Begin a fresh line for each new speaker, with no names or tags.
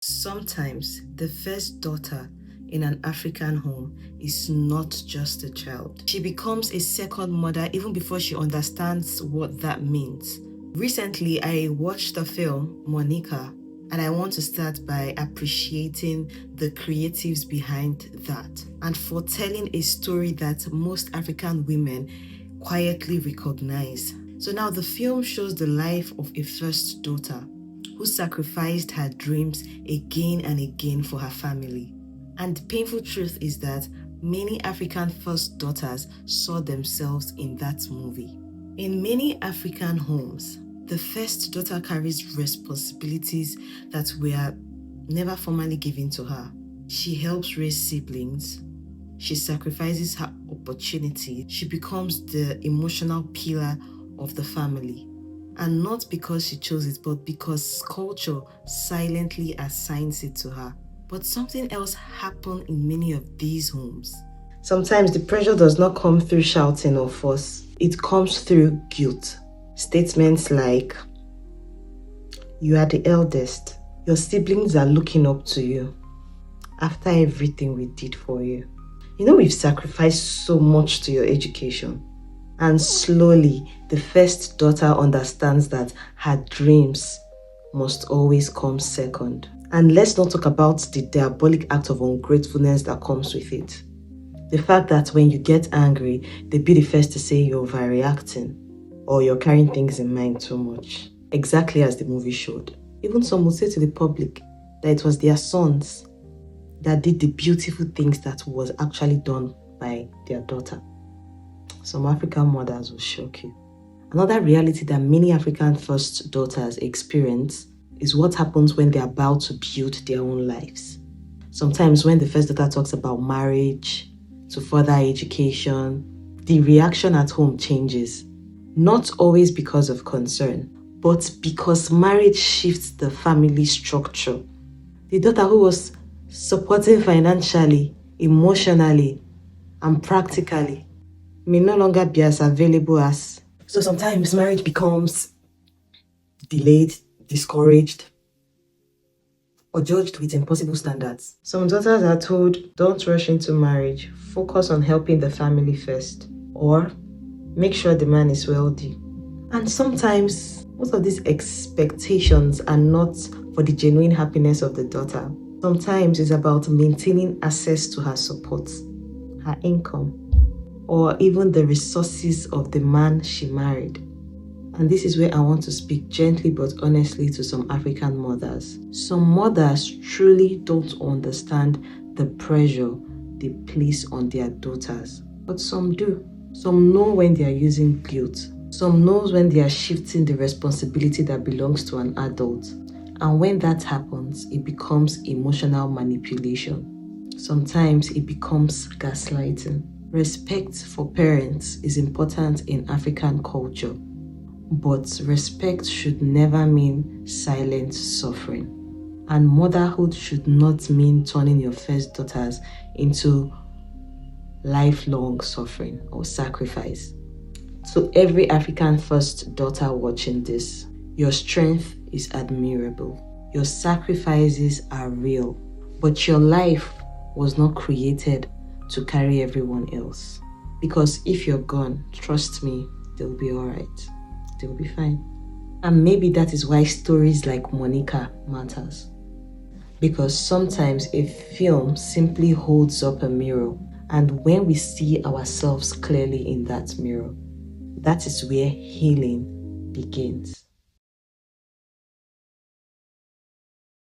Sometimes the first daughter in an African home is not just a child. She becomes a second mother even before she understands what that means. Recently, I watched the film Monica, and I want to start by appreciating the creatives behind that and for telling a story that most African women quietly recognize. So now the film shows the life of a first daughter who sacrificed her dreams again and again for her family. And the painful truth is that many African first daughters saw themselves in that movie. In many African homes, the first daughter carries responsibilities that were never formally given to her. She helps raise siblings. She sacrifices her opportunity. She becomes the emotional pillar of the family. And not because she chose it, but because culture silently assigns it to her. But something else happened in many of these homes. Sometimes the pressure does not come through shouting or force. It comes through guilt. Statements like, "You are the eldest. Your siblings are looking up to you after everything we did for you. We've sacrificed so much to your education." And slowly, the first daughter understands that her dreams must always come second. And let's not talk about the diabolic act of ungratefulness that comes with it. The fact that when you get angry, they be the first to say you're overreacting or you're carrying things in mind too much. Exactly as the movie showed. Even some would say to the public that it was their sons that did the beautiful things that was actually done by their daughter. Some African mothers will shock you. Another reality that many African first daughters experience is what happens when they're about to build their own lives. Sometimes when the first daughter talks about marriage, to further education, the reaction at home changes. Not always because of concern, but because marriage shifts the family structure. The daughter who was supporting financially, emotionally, and practically may no longer be as available as. So sometimes marriage becomes delayed, discouraged, or judged with impossible standards. Some daughters are told, "Don't rush into marriage, focus on helping the family first," or "Make sure the man is wealthy." And sometimes most of these expectations are not for the genuine happiness of the daughter. Sometimes it's about maintaining access to her support, her income, or even the resources of the man she married. And this is where I want to speak gently but honestly to some African mothers. Some mothers truly don't understand the pressure they place on their daughters, but some do. Some know when they are using guilt. Some knows when they are shifting the responsibility that belongs to an adult. And when that happens, it becomes emotional manipulation. Sometimes it becomes gaslighting. Respect for parents is important in African culture, but respect should never mean silent suffering. And motherhood should not mean turning your first daughters into lifelong suffering or sacrifice. To every African first daughter watching this, your strength is admirable. Your sacrifices are real, but your life was not created to carry everyone else. Because if you're gone, trust me, they'll be alright. They'll be fine. And maybe that is why stories like Monica matters. Because sometimes a film simply holds up a mirror, and when we see ourselves clearly in that mirror, that is where healing begins.